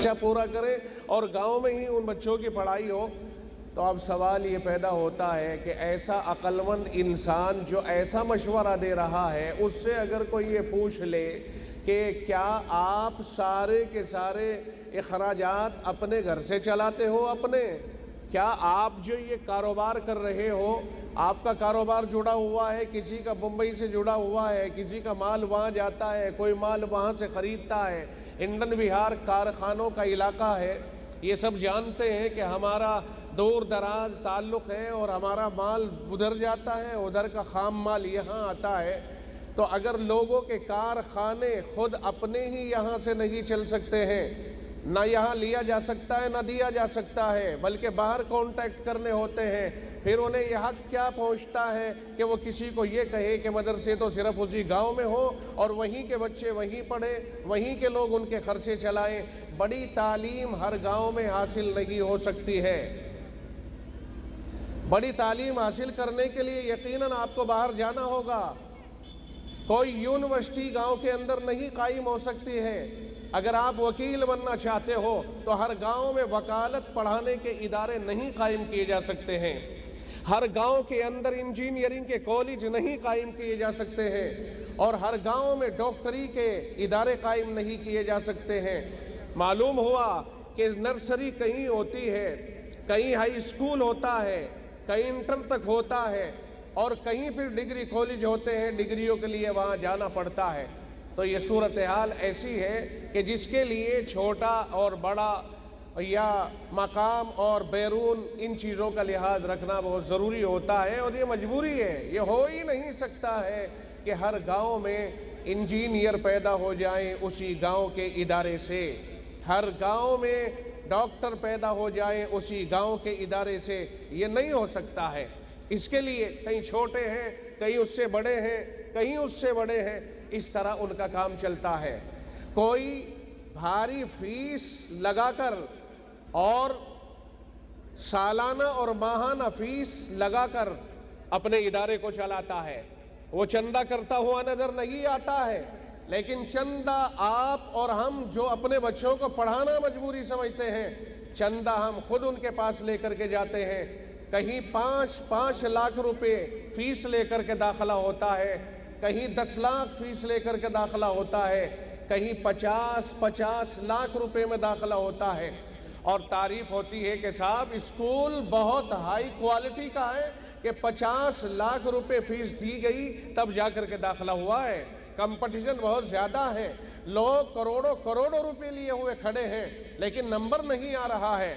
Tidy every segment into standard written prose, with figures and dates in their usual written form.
خرچہ پورا کریں اور گاؤں میں ہی ان بچوں کی پڑھائی ہو۔ تو اب سوال یہ پیدا ہوتا ہے کہ ایسا عقل مند انسان جو ایسا مشورہ دے رہا ہے، اس سے اگر کوئی یہ پوچھ لے کہ کیا آپ سارے کے سارے اخراجات اپنے گھر سے چلاتے ہو؟ کیا آپ جو یہ کاروبار کر رہے ہو، آپ کا کاروبار جڑا ہوا ہے، کسی کا بمبئی سے جڑا ہوا ہے، کسی کا مال وہاں جاتا ہے، کوئی مال وہاں سے خریدتا ہے، ہنڈن بہار کارخانوں کا علاقہ ہے، یہ سب جانتے ہیں کہ ہمارا دور دراز تعلق ہے اور ہمارا مال ادھر جاتا ہے، ادھر کا خام مال یہاں آتا ہے۔ تو اگر لوگوں کے کارخانے خود اپنے ہی یہاں سے نہیں چل سکتے ہیں، نہ یہاں لیا جا سکتا ہے نہ دیا جا سکتا ہے، بلکہ باہر کانٹیکٹ کرنے ہوتے ہیں، پھر انہیں یہ حق کیا پہنچتا ہے کہ وہ کسی کو یہ کہے کہ مدرسے تو صرف اسی گاؤں میں ہو اور وہیں کے بچے وہیں پڑھیں، وہیں کے لوگ ان کے خرچے چلائیں۔ بڑی تعلیم ہر گاؤں میں حاصل نہیں ہو سکتی ہے۔ بڑی تعلیم حاصل کرنے کے لیے یقیناً آپ کو باہر جانا ہوگا۔ کوئی یونیورسٹی گاؤں کے اندر نہیں قائم ہو سکتی ہے۔ اگر آپ وکیل بننا چاہتے ہو تو ہر گاؤں میں وکالت پڑھانے کے ادارے نہیں قائم کیے جا سکتے ہیں۔ ہر گاؤں کے اندر انجینئرنگ کے کالج نہیں قائم کیے جا سکتے ہیں، اور ہر گاؤں میں ڈاکٹری کے ادارے قائم نہیں کیے جا سکتے ہیں۔ معلوم ہوا کہ نرسری کہیں ہوتی ہے، کہیں ہائی اسکول ہوتا ہے، کہیں انٹر تک ہوتا ہے، اور کہیں پھر ڈگری کالج ہوتے ہیں، ڈگریوں کے لیے وہاں جانا پڑتا ہے۔ تو یہ صورتحال ایسی ہے کہ جس کے لیے چھوٹا اور بڑا یا مقام اور بیرون ان چیزوں کا لحاظ رکھنا بہت ضروری ہوتا ہے، اور یہ مجبوری ہے۔ یہ ہو ہی نہیں سکتا ہے کہ ہر گاؤں میں انجینئر پیدا ہو جائیں اسی گاؤں کے ادارے سے، ہر گاؤں میں ڈاکٹر پیدا ہو جائیں اسی گاؤں کے ادارے سے، یہ نہیں ہو سکتا ہے۔ اس کے لیے کہیں چھوٹے ہیں، کہیں اس سے بڑے ہیں، کہیں اس سے بڑے ہیں، اس طرح ان کا کام چلتا ہے۔ کوئی بھاری فیس لگا کر اور سالانہ اور ماہانہ فیس لگا کر اپنے ادارے کو چلاتا ہے، وہ چندہ کرتا ہوا نظر نہیں آتا ہے، لیکن چندہ آپ اور ہم جو اپنے بچوں کو پڑھانا مجبوری سمجھتے ہیں، چندہ ہم خود ان کے پاس لے کر کے جاتے ہیں۔ کہیں 5 لاکھ روپے فیس لے کر کے داخلہ ہوتا ہے، کہیں 10 لاکھ فیس لے کر کے داخلہ ہوتا ہے، کہیں 50 لاکھ روپے میں داخلہ ہوتا ہے، اور تعریف ہوتی ہے کہ صاحب اسکول بہت ہائی کوالٹی کا ہے کہ 50 لاکھ روپے فیس دی گئی تب جا کر کے داخلہ ہوا ہے۔ کمپٹیشن بہت زیادہ ہے، لوگ کروڑوں روپے لیے ہوئے کھڑے ہیں، لیکن نمبر نہیں آ رہا ہے۔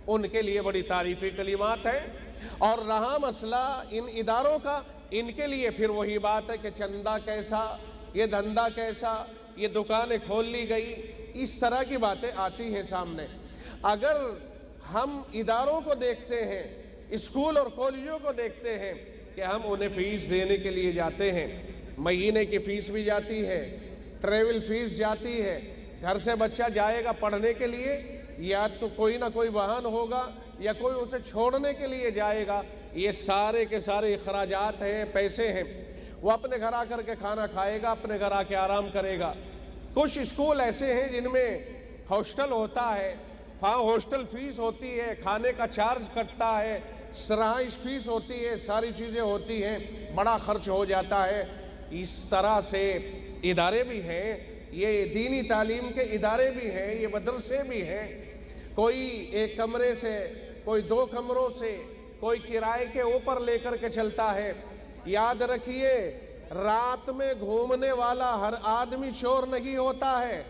ان کے لیے بڑی تعریفی کلمات ہیں۔ اور رہا مسئلہ ان اداروں کا، ان کے لیے پھر وہی بات ہے کہ چندہ کیسا، یہ دھندا کیسا، یہ دکانیں کھول لی گئی، اس طرح کی باتیں آتی ہیں سامنے۔ اگر ہم اداروں کو دیکھتے ہیں، اسکول اور کالجوں کو دیکھتے ہیں کہ ہم انہیں فیس دینے کے لیے جاتے ہیں، مہینے کی فیس بھی جاتی ہے، ٹریول فیس جاتی ہے، گھر سے بچہ جائے گا پڑھنے کے لیے، یا تو کوئی نہ کوئی واہن ہوگا یا کوئی اسے چھوڑنے کے لیے جائے گا، یہ سارے کے سارے اخراجات ہیں، پیسے ہیں۔ وہ اپنے گھر آ کر کے کھانا کھائے گا، اپنے گھر آ کے آرام کرے گا۔ کچھ اسکول ایسے ہیں جن میں ہاسٹل ہوتا ہے، وہاں ہاسٹل فیس ہوتی ہے، کھانے کا چارج کٹتا ہے، رہائش فیس ہوتی ہے، ساری چیزیں ہوتی ہیں، بڑا خرچ ہو جاتا ہے۔ اس طرح سے ادارے بھی ہیں، یہ دینی تعلیم کے ادارے بھی ہیں، یہ مدرسے بھی ہیں۔ کوئی ایک کمرے سے، کوئی 2 کمروں سے، کوئی کرائے کے اوپر لے کر کے چلتا ہے۔ یاد رکھیے، رات میں گھومنے والا ہر آدمی چور نہیں ہوتا ہے۔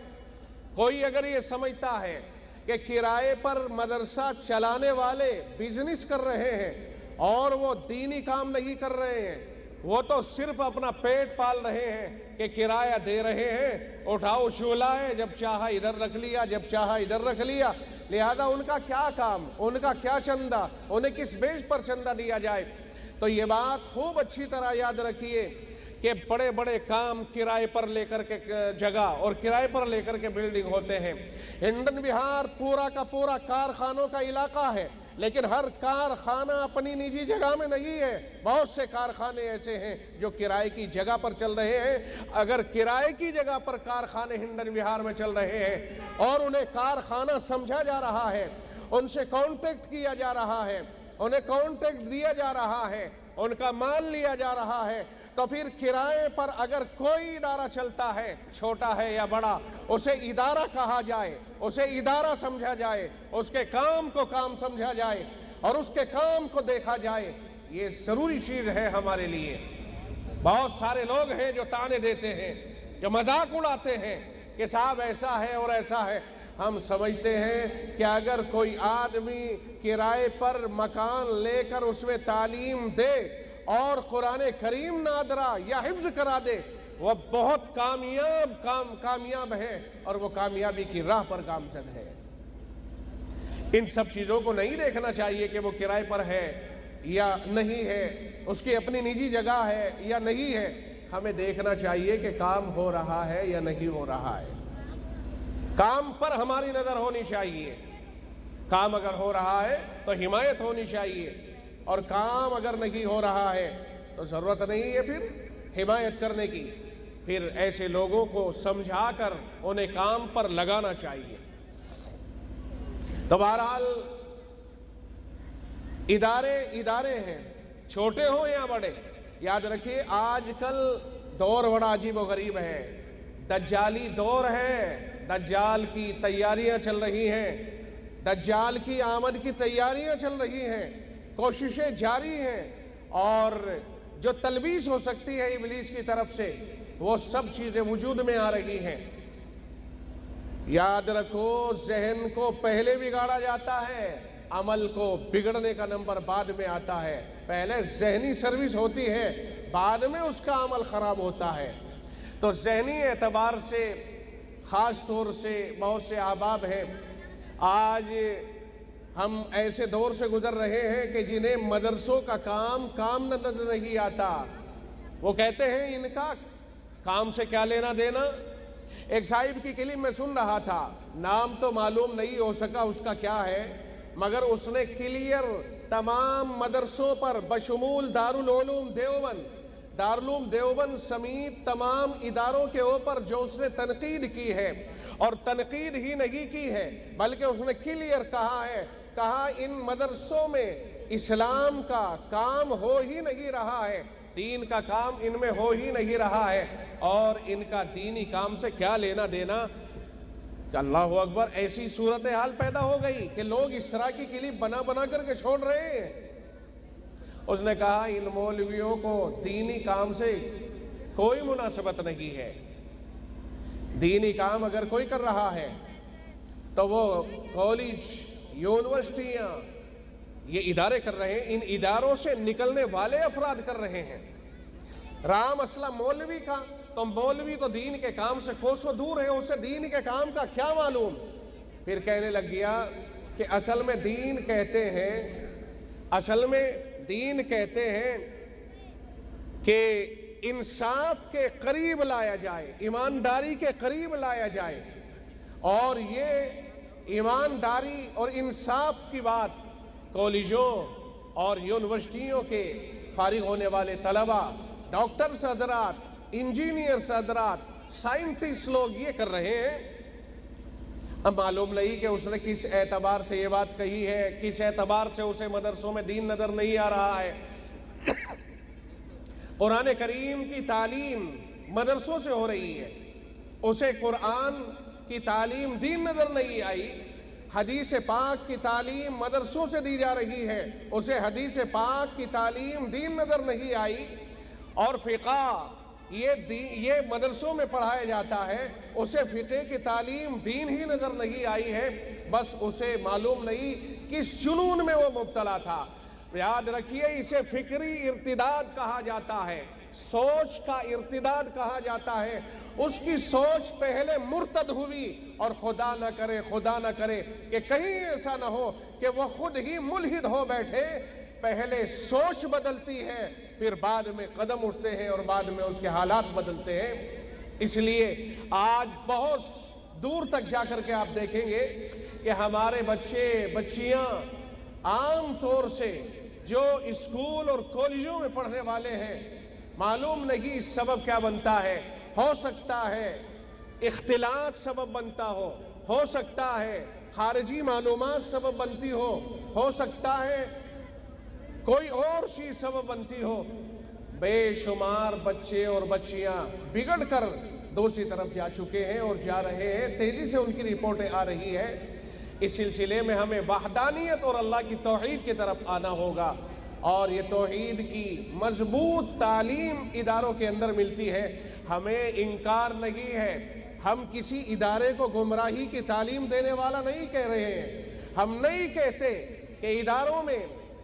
کوئی اگر یہ سمجھتا ہے کہ کرائے پر مدرسہ چلانے والے بزنس کر رہے ہیں اور وہ دینی کام نہیں کر رہے ہیں، وہ تو صرف اپنا پیٹ پال رہے ہیں کہ کرایہ دے رہے ہیں، اٹھاؤ چولہا ہے، جب چاہا ادھر رکھ لیا، جب چاہا ادھر رکھ لیا، لہذا ان کا کیا کام، ان کا کیا چندہ، انہیں کس بیس پر چندہ دیا جائے۔ تو یہ بات خوب اچھی طرح یاد رکھیے کہ بڑے بڑے کام کرائے پر لے کر کے جگہ اور کرائے پر لے کر کے بلڈنگ ہوتے ہیں۔ ہنڈن بہار پورا کا پورا کارخانوں کا علاقہ ہے، لیکن ہر کارخانہ اپنی نجی جگہ میں نہیں ہے. بہت سے کارخانے ایسے ہیں جو کرائے کی جگہ پر چل رہے ہیں. اگر کرائے کی جگہ پر کارخانے ہنڈن وہار میں چل رہے ہیں اور انہیں کارخانہ سمجھا جا رہا ہے, ان سے کانٹیکٹ کیا جا رہا ہے, انہیں کانٹیکٹ دیا جا رہا ہے, ان کا مال لیا جا رہا ہے, تو پھر کرائے پر اگر کوئی ادارہ چلتا ہے, چھوٹا ہے یا بڑا, اسے ادارہ کہا جائے, اسے ادارہ سمجھا جائے, اس کے کام کو کام سمجھا جائے اور اس کے کام کو دیکھا جائے. یہ ضروری چیز ہے ہمارے لیے. بہت سارے لوگ ہیں جو تانے دیتے ہیں, جو مذاق اڑاتے ہیں کہ صاحب ایسا ہے اور ایسا ہے. ہم سمجھتے ہیں کہ اگر کوئی آدمی کرائے پر مکان لے کر اس میں تعلیم دے اور قرآن کریم نادرا یا حفظ کرا دے, وہ بہت کامیاب ہے اور وہ کامیابی کی راہ پر گامزن ہے. ان سب چیزوں کو نہیں دیکھنا چاہیے کہ وہ کرائے پر ہے یا نہیں ہے, اس کی اپنی نجی جگہ ہے یا نہیں ہے. ہمیں دیکھنا چاہیے کہ کام ہو رہا ہے یا نہیں ہو رہا ہے. کام پر ہماری نظر ہونی چاہیے. کام اگر ہو رہا ہے تو حمایت ہونی چاہیے, اور کام اگر نہیں ہو رہا ہے تو ضرورت نہیں ہے پھر حمایت کرنے کی. پھر ایسے لوگوں کو سمجھا کر انہیں کام پر لگانا چاہیے. تو بہرحال ادارے ہیں, چھوٹے ہوں یا بڑے. یاد رکھیے آج کل دور بڑا عجیب و غریب ہے, دجالی دور ہے. دجال کی تیاریاں چل رہی ہیں, دجال کی آمد کی تیاریاں چل رہی ہیں, کوششیں جاری ہیں, اور جو تلبیس ہو سکتی ہے ابلیس کی طرف سے وہ سب چیزیں وجود میں آ رہی ہیں. یاد رکھو ذہن کو پہلے بگاڑا جاتا ہے, عمل کو بگڑنے کا نمبر بعد میں آتا ہے. پہلے ذہنی سروس ہوتی ہے, بعد میں اس کا عمل خراب ہوتا ہے. تو ذہنی اعتبار سے خاص طور سے بہت سے احباب ہیں آج ہم ایسے دور سے گزر رہے ہیں کہ جنہیں مدرسوں کا کام نظر نہیں آتا. وہ کہتے ہیں ان کا کام سے کیا لینا دینا. ایک صاحب کی کلپ میں سن رہا تھا, نام تو معلوم نہیں ہو سکا اس کا کیا ہے, مگر اس نے کلیئر تمام مدرسوں پر بشمول دارالعلوم دیوبند سمیت تمام اداروں کے اوپر جو اس نے تنقید کی ہے, اور تنقید ہی نہیں کی ہے بلکہ اس نے کلیئر کہا ان مدرسوں میں اسلام کا کام ہو ہی نہیں رہا ہے, دین کا کام ان میں ہو ہی نہیں رہا ہے, اور ان کا دینی کام سے کیا لینا دینا. کہ اللہ اکبر, ایسی صورتحال پیدا ہو گئی کہ لوگ اس طرح کی کلپ بنا کر کے چھوڑ رہے ہیں. اس نے کہا ان مولویوں کو دینی کام سے کوئی مناسبت نہیں ہے. دینی کام اگر کوئی کر رہا ہے تو وہ کالج, یونیورسٹیاں, یہ ادارے کر رہے ہیں. ان اداروں سے نکلنے والے افراد کر رہے ہیں. رہا مسئلہ مولوی کا, تو مولوی تو دین کے کام سے کوسوں دور ہے, اسے دین کے کام کا کیا معلوم. پھر کہنے لگ گیا کہ اصل میں دین کہتے ہیں کہ انصاف کے قریب لایا جائے, ایمانداری کے قریب لایا جائے, اور یہ ایمانداری اور انصاف کی بات کالجوں اور یونیورسٹیوں کے فارغ ہونے والے طلبہ, ڈاکٹرز حضرات, انجینئرز حضرات, سائنٹسٹ لوگ یہ کر رہے ہیں. اب معلوم نہیں کہ اس نے کس اعتبار سے یہ بات کہی ہے, کس اعتبار سے اسے مدرسوں میں دین نظر نہیں آ رہا ہے. قرآن کریم کی تعلیم مدرسوں سے ہو رہی ہے, اسے قرآن کی تعلیم دین نظر نہیں آئی. حدیث پاک کی تعلیم مدرسوں سے دی جا رہی ہے, اسے حدیث پاک کی تعلیم دین نظر نہیں آئی. اور فقہ یہ مدرسوں میں پڑھایا جاتا ہے, اسے فقہ کی تعلیم دین ہی نظر نہیں آئی ہے. بس اسے معلوم نہیں کس جنون میں وہ مبتلا تھا. یاد رکھیے اسے فکری ارتداد کہا جاتا ہے, سوچ کا ارتداد کہا جاتا ہے. اس کی سوچ پہلے مرتد ہوئی, اور خدا نہ کرے کہ کہیں ایسا نہ ہو کہ وہ خود ہی ملحد ہو بیٹھے. پہلے سوچ بدلتی ہے, پھر بعد میں قدم اٹھتے ہیں اور بعد میں اس کے حالات بدلتے ہیں. اس لیے آج بہت دور تک جا کر کے آپ دیکھیں گے کہ ہمارے بچے بچیاں عام طور سے جو اسکول اور کالجوں میں پڑھنے والے ہیں معلوم نہیں اس سبب کیا بنتا ہے. ہو سکتا ہے اختلاط سبب بنتا ہو سکتا ہے خارجی معلومات سبب بنتی ہو سکتا ہے کوئی اور چیز سبب بنتی ہو. بے شمار بچے اور بچیاں بگڑ کر دوسری طرف جا چکے ہیں اور جا رہے ہیں. تیزی سے ان کی رپورٹیں آ رہی ہے. اس سلسلے میں ہمیں وحدانیت اور اللہ کی توحید کی طرف آنا ہوگا اور یہ توحید کی مضبوط تعلیم اداروں کے اندر ملتی ہے. ہمیں انکار نہیں ہے. ہم کسی ادارے کو گمراہی کی تعلیم دینے والا نہیں کہہ رہے ہیں. ہم نہیں کہتے کہ اداروں میں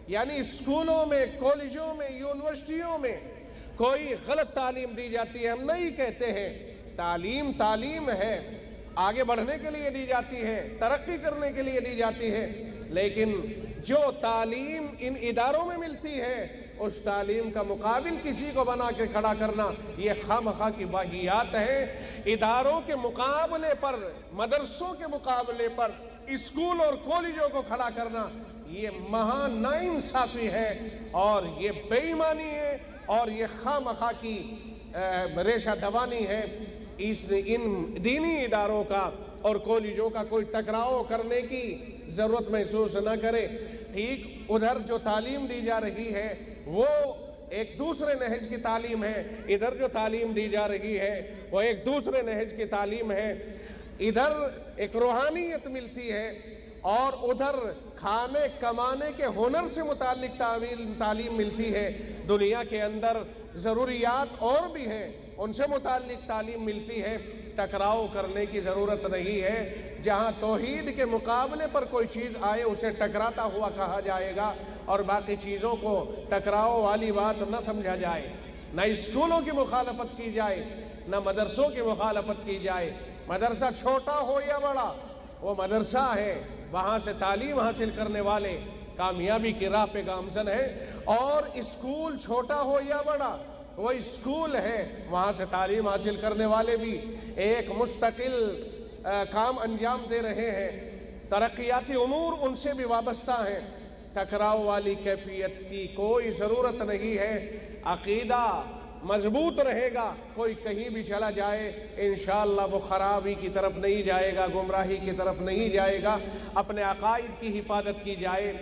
یعنی اسکولوں میں کالجوں میں یونیورسٹیوں میں کوئی غلط تعلیم دی جاتی ہے. ہم نہیں کہتے ہیں. تعلیم ہے, آگے بڑھنے کے لیے دی جاتی ہے, ترقی کرنے کے لیے دی جاتی ہے. لیکن جو تعلیم ان اداروں میں ملتی ہے اس تعلیم کا مقابل کسی کو بنا کے کھڑا کرنا یہ خواہ کی واہیات ہے. اداروں کے مقابلے پر, مدرسوں کے مقابلے پر اسکول اور کالجوں کو کھڑا کرنا یہ مہا ناانصافی ہے اور یہ بے ایمانی ہے اور یہ خواہ کی ریشہ دوانی ہے. ان دینی اداروں کا اور کالجوں کا کوئی ٹکراؤ کرنے کی ضرورت محسوس نہ کرے. ٹھیک ادھر جو تعلیم دی جا رہی ہے وہ ایک دوسرے نہج کی تعلیم ہے, ادھر جو تعلیم دی جا رہی ہے وہ ایک دوسرے نہج کی تعلیم ہے. ادھر ایک روحانیت ملتی ہے اور ادھر کھانے کمانے کے ہنر سے متعلق تعلیم ملتی ہے. دنیا کے اندر ضروریات اور بھی ہیں, ان سے متعلق تعلیم ملتی ہے. ٹکراؤ کرنے کی ضرورت نہیں ہے. جہاں توحید کے مقابلے پر کوئی چیز آئے اسے ٹکراتا ہوا کہا جائے گا اور باقی چیزوں کو ٹکراؤ والی بات نہ سمجھا جائے. نہ اسکولوں کی مخالفت کی جائے, نہ مدرسوں کی مخالفت کی جائے. مدرسہ چھوٹا ہو یا بڑا وہ مدرسہ ہے, وہاں سے تعلیم حاصل کرنے والے کامیابی کی راہ پہ گامزن ہے. اور اسکول چھوٹا ہو یا بڑا وہ اسکول ہے, وہاں سے تعلیم حاصل کرنے والے بھی ایک مستقل کام انجام دے رہے ہیں. ترقیاتی امور ان سے بھی وابستہ ہیں. ٹکراؤ والی کیفیت کی کوئی ضرورت نہیں ہے. عقیدہ مضبوط رہے گا, کوئی کہیں بھی چلا جائے انشاءاللہ وہ خرابی کی طرف نہیں جائے گا, گمراہی کی طرف نہیں جائے گا. اپنے عقائد کی حفاظت کی جائے,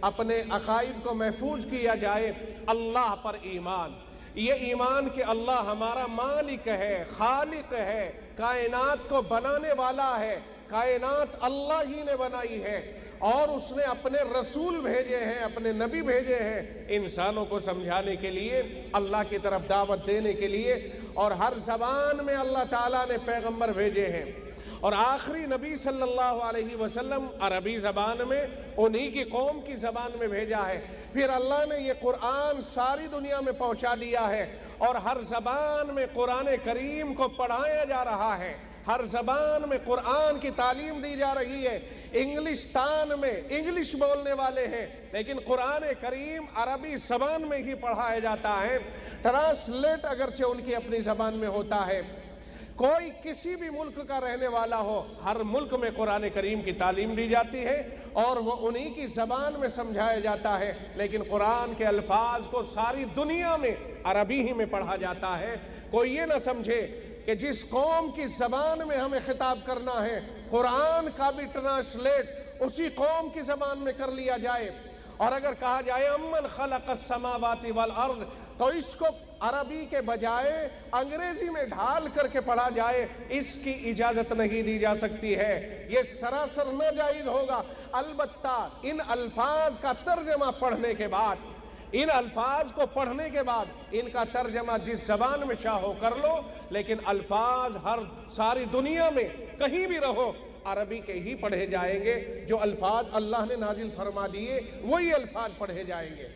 اپنے عقائد کو محفوظ کیا جائے. اللہ پر ایمان, یہ ایمان کہ اللہ ہمارا مالک ہے, خالق ہے, کائنات کو بنانے والا ہے, کائنات اللہ ہی نے بنائی ہے اور اس نے اپنے رسول بھیجے ہیں, اپنے نبی بھیجے ہیں انسانوں کو سمجھانے کے لیے, اللہ کی طرف دعوت دینے کے لیے. اور ہر زبان میں اللہ تعالیٰ نے پیغمبر بھیجے ہیں اور آخری نبی صلی اللہ علیہ وسلم عربی زبان میں انہی کی قوم کی زبان میں بھیجا ہے. پھر اللہ نے یہ قرآن ساری دنیا میں پہنچا دیا ہے اور ہر زبان میں قرآن کریم کو پڑھایا جا رہا ہے, ہر زبان میں قرآن کی تعلیم دی جا رہی ہے. انگلستان میں انگلش بولنے والے ہیں لیکن قرآن کریم عربی زبان میں ہی پڑھایا جاتا ہے. ٹرانسلیٹ اگرچہ ان کی اپنی زبان میں ہوتا ہے. کوئی کسی بھی ملک کا رہنے والا ہو, ہر ملک میں قرآن کریم کی تعلیم دی جاتی ہے اور وہ انہی کی زبان میں سمجھایا جاتا ہے. لیکن قرآن کے الفاظ کو ساری دنیا میں عربی ہی میں پڑھا جاتا ہے. کوئی یہ نہ سمجھے کہ جس قوم کی زبان میں ہمیں خطاب کرنا ہے قرآن کا بھی ٹرانسلیٹ اسی قوم کی زبان میں کر لیا جائے. اور اگر کہا جائے امن خلق السماوات والارض تو اس کو عربی کے بجائے انگریزی میں ڈھال کر کے پڑھا جائے, اس کی اجازت نہیں دی جا سکتی ہے. یہ سراسر ناجائز ہوگا. البتہ ان الفاظ کا ترجمہ پڑھنے کے بعد, ان الفاظ کو پڑھنے کے بعد ان کا ترجمہ جس زبان میں چاہو کر لو, لیکن الفاظ ہر ساری دنیا میں کہیں بھی رہو عربی کے ہی پڑھے جائیں گے. جو الفاظ اللہ نے نازل فرما دیے وہی الفاظ پڑھے جائیں گے.